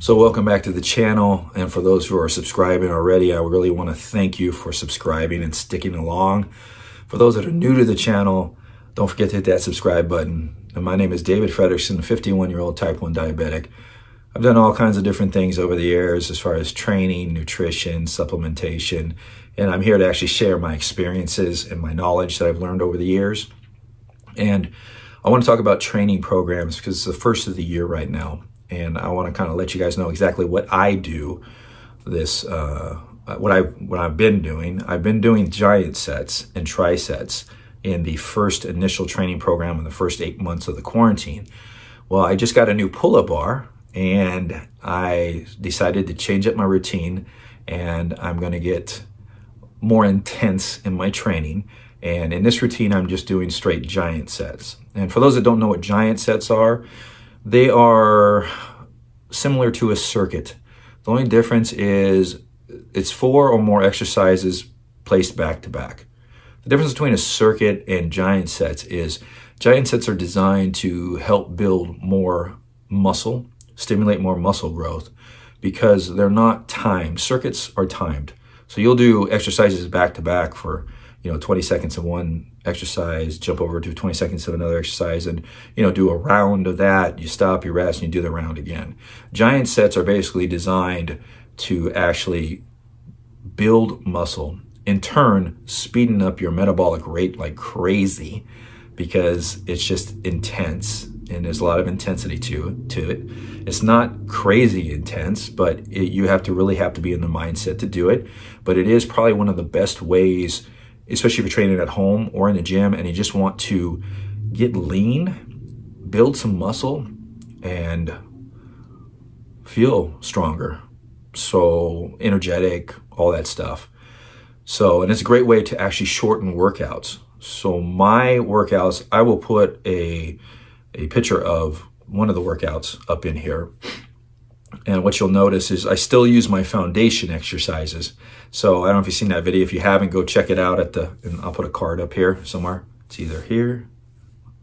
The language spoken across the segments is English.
So welcome back to the channel, and for those who are subscribing already, I really want to thank you for subscribing and sticking along. For those that are new to the channel, don't forget to hit that subscribe button. And my name is David Frederickson, a 51-year-old type 1 diabetic. I've done all kinds of different things over the years as far as training, nutrition, supplementation, and I'm here to actually share my experiences and my knowledge that I've learned over the years. And I want to talk about training programs because it's the first of the year right now. And I want to kind of let you guys know exactly what I do. What I've been doing. I've been doing giant sets and trisets in the first initial training program in the first 8 months of the quarantine. Well, I just got a new pull-up bar, and I decided to change up my routine, and I'm going to get more intense in my training. And in this routine, I'm just doing straight giant sets. And for those that don't know what giant sets are, they are similar to a circuit. The only difference is it's 4 or more exercises placed back to back. The difference between a circuit and giant sets is giant sets are designed to help build more muscle, stimulate more muscle growth, because they're not timed. Circuits are timed. So you'll do exercises back to back for 20 seconds of one exercise, jump over to 20 seconds of another exercise, and do a round of that. You stop, you rest, and you do the round again. Giant sets are basically designed to actually build muscle, in turn speeding up your metabolic rate like crazy, because it's just intense and there's a lot of intensity to it. It's not crazy intense, but you really have to be in the mindset to do it. But it is probably one of the best ways, especially if you're training at home or in the gym and you just want to get lean, build some muscle, and feel stronger. So energetic, all that stuff. So, and it's a great way to actually shorten workouts. So my workouts, I will put a picture of one of the workouts up in here. And what you'll notice is I still use my foundation exercises. So I don't know if you've seen that video. If you haven't, go check it out and I'll put a card up here somewhere. It's either here.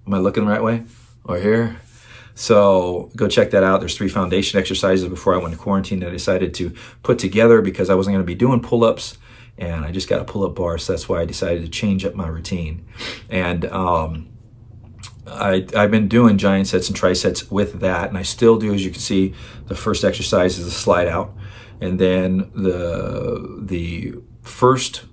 Am I looking the right way? Or here? So go check that out. There's 3 foundation exercises before I went to quarantine that I decided to put together because I wasn't going to be doing pull-ups, and I just got a pull-up bar. So that's why I decided to change up my routine. And I've been doing giant sets and trisets with that, and I still do. As you can see, the first exercise is a slide out, and then the first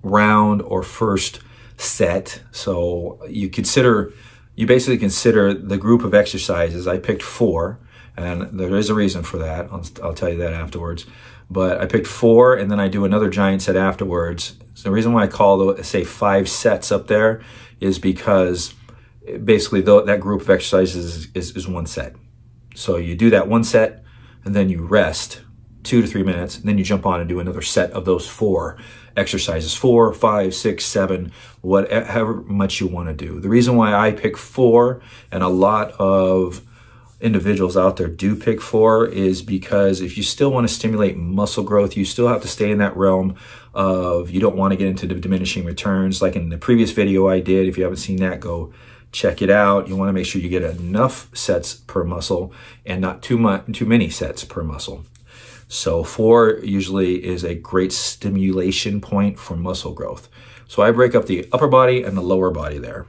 round or first set. So you basically consider the group of exercises. I picked 4, and there is a reason for that. I'll tell you that afterwards. But I picked 4, and then I do another giant set afterwards. So the reason why I call say 5 sets up there is because basically that group of exercises is 1 set. So you do that 1 set, and then you rest 2 to 3 minutes, and then you jump on and do another set of those 4 exercises, 4, 5, 6, 7, whatever much you want to do. The reason why I pick 4, and a lot of individuals out there do pick 4, is because if you still want to stimulate muscle growth, you still have to stay in that realm of, you don't want to get into the diminishing returns. Like in the previous video I did, if you haven't seen that, go check it out. You want to make sure you get enough sets per muscle and not too many sets per muscle. So 4 usually is a great stimulation point for muscle growth. So I break up the upper body and the lower body there.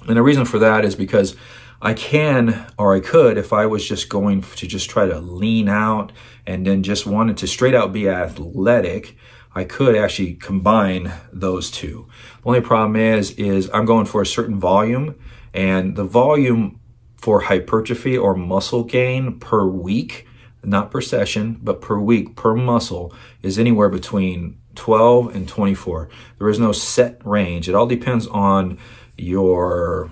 And the reason for that is because I can, or I could, if I was just going to just try to lean out and then just wanted to straight out be athletic, I could actually combine those 2. The only problem is I'm going for a certain volume, and the volume for hypertrophy or muscle gain per week, not per session, but per week, per muscle, is anywhere between 12 and 24. There is no set range. It all depends on your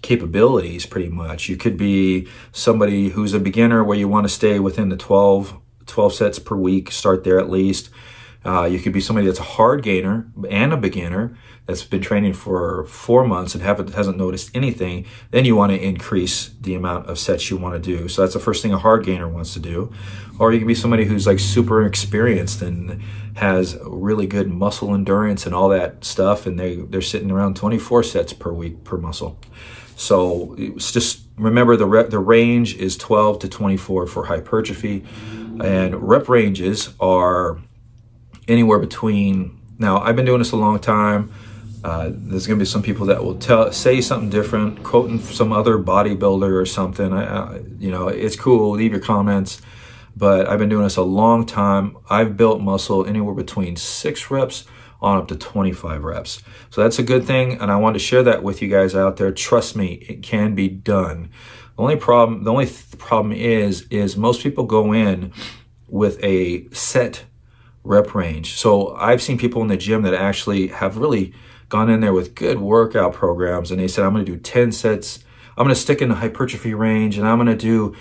capabilities, pretty much. You could be somebody who's a beginner where you want to stay within the 12 sets per week, start there at least. You could be somebody that's a hard gainer and a beginner that's been training for 4 months and hasn't noticed anything. Then you want to increase the amount of sets you want to do. So that's the first thing a hard gainer wants to do. Or you can be somebody who's like super experienced and has really good muscle endurance and all that stuff, and they're sitting around 24 sets per week per muscle. So it's just remember the range is 12 to 24 for hypertrophy, and rep ranges are anywhere between. Now, I've been doing this a long time. There's going to be some people that will say something different, quoting some other bodybuilder or something. You know, it's cool. Leave your comments. But I've been doing this a long time. I've built muscle anywhere between 6 reps on up to 25 reps. So that's a good thing, and I wanted to share that with you guys out there. Trust me, it can be done. The only problem is most people go in with a set rep range. So I've seen people in the gym that actually have really gone in there with good workout programs, and they said, I'm going to do 10 sets. I'm going to stick in the hypertrophy range, and I'm going to do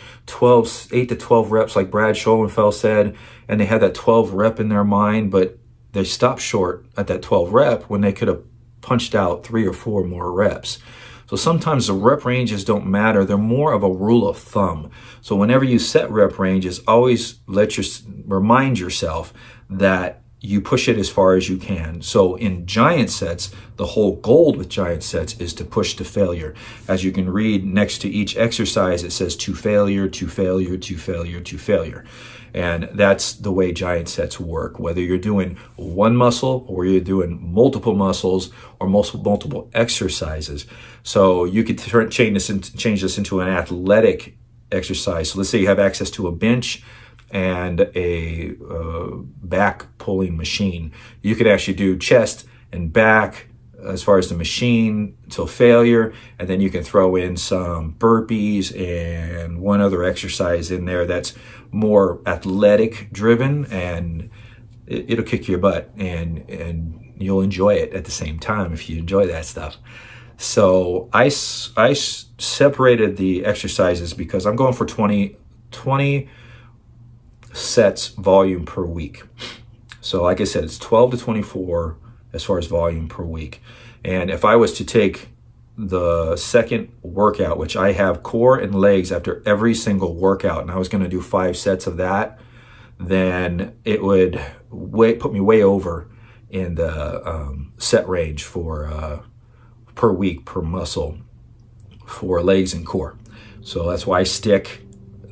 8 to 12 reps like Brad Schoenfeld said, and they had that 12 rep in their mind, but they stopped short at that 12 rep when they could have punched out 3 or 4 more reps. So sometimes the rep ranges don't matter. They're more of a rule of thumb. So whenever you set rep ranges, always remind yourself that you push it as far as you can. So in giant sets, the whole goal with giant sets is to push to failure. As you can read next to each exercise, it says to failure, to failure, to failure, to failure. And that's the way giant sets work. Whether you're doing one muscle or you're doing multiple muscles or multiple exercises. So you could change this into an athletic exercise. So let's say you have access to a bench and a back pulling machine. You could actually do chest and back as far as the machine till failure, and then you can throw in some burpees and one other exercise in there that's more athletic driven, and it'll kick your butt, and you'll enjoy it at the same time if you enjoy that stuff. So I separated the exercises because I'm going for 20 sets volume per week. So like I said, it's 12 to 24 as far as volume per week. And if I was to take the second workout, which I have core and legs after every single workout, and I was going to do 5 sets of that, then it would put me way over in the set range for per week per muscle for legs and core. So that's why I stick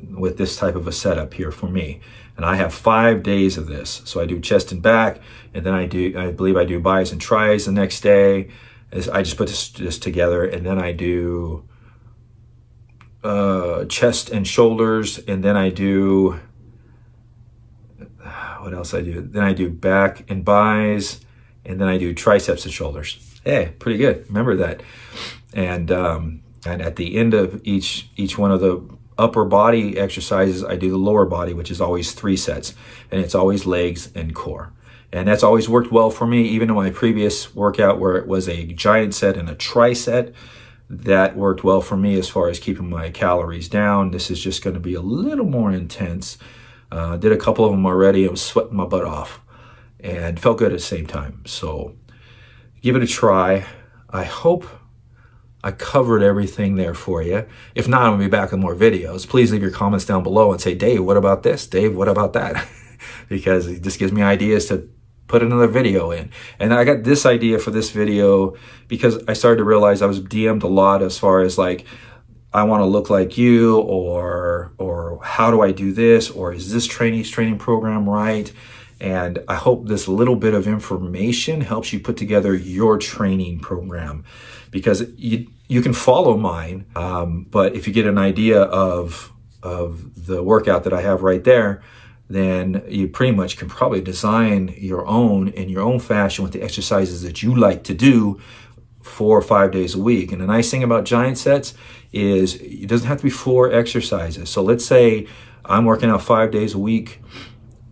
with this type of a setup here for me. And I have 5 days of this. So I do chest and back, and then I believe I do bis and tris the next day. I just put this together, and then I do chest and shoulders, and then I do, what else I do? Then I do back and bis, and then I do triceps and shoulders. Hey, pretty good. Remember that. And at the end of each one of the upper body exercises, I do the lower body, which is always 3 sets, and it's always legs and core. And that's always worked well for me. Even in my previous workout where it was a giant set and a triset, that worked well for me as far as keeping my calories down. This is just going to be a little more intense. Did a couple of them already. I was sweating my butt off and felt good at the same time. So give it a try. I hope I covered everything there for you. If not, I'm going to be back with more videos. Please leave your comments down below and say, Dave, what about this? Dave, what about that? Because it just gives me ideas to put another video in. And I got this idea for this video because I started to realize I was DM'd a lot as far as like, I want to look like you, or how do I do this? Or is this training program right? And I hope this little bit of information helps you put together your training program, because you can follow mine. But if you get an idea of the workout that I have right there, then you pretty much can probably design your own in your own fashion with the exercises that you like to do 4 or 5 days a week. And the nice thing about giant sets is it doesn't have to be 4 exercises. So let's say I'm working out 5 days a week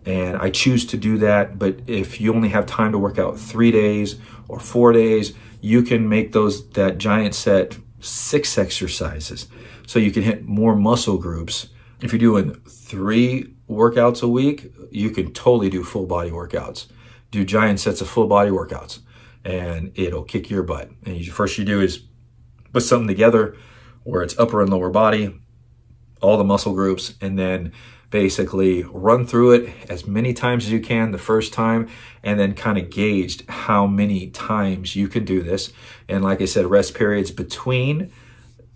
and I choose to do that, but if you only have time to work out 3 days or 4 days, you can make that giant set 6 exercises. So you can hit more muscle groups. If you're doing 3 workouts a week, you can totally do full body workouts. do giant sets of full body workouts, and it'll kick your butt. And first you do is put something together where it's upper and lower body, all the muscle groups, and then basically run through it as many times as you can the first time, and then kind of gauged how many times you can do this. And like I said, rest periods between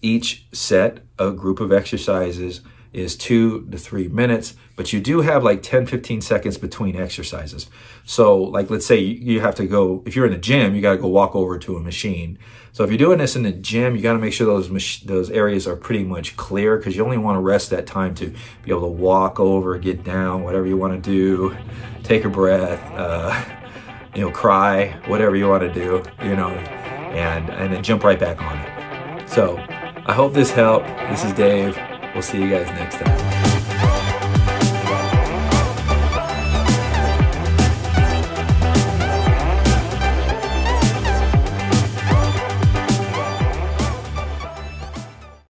each set, a group of exercises, is 2 to 3 minutes, but you do have like 10-15 seconds between exercises. So like, let's say you have to go, if you're in the gym, you got to go walk over to a machine. So if you're doing this in the gym, you got to make sure those areas are pretty much clear, because you only want to rest that time to be able to walk over, get down, whatever you want to do, take a breath, cry, whatever you want to do, and then jump right back on it. So I hope this helped. This is Dave. We'll see you guys next time.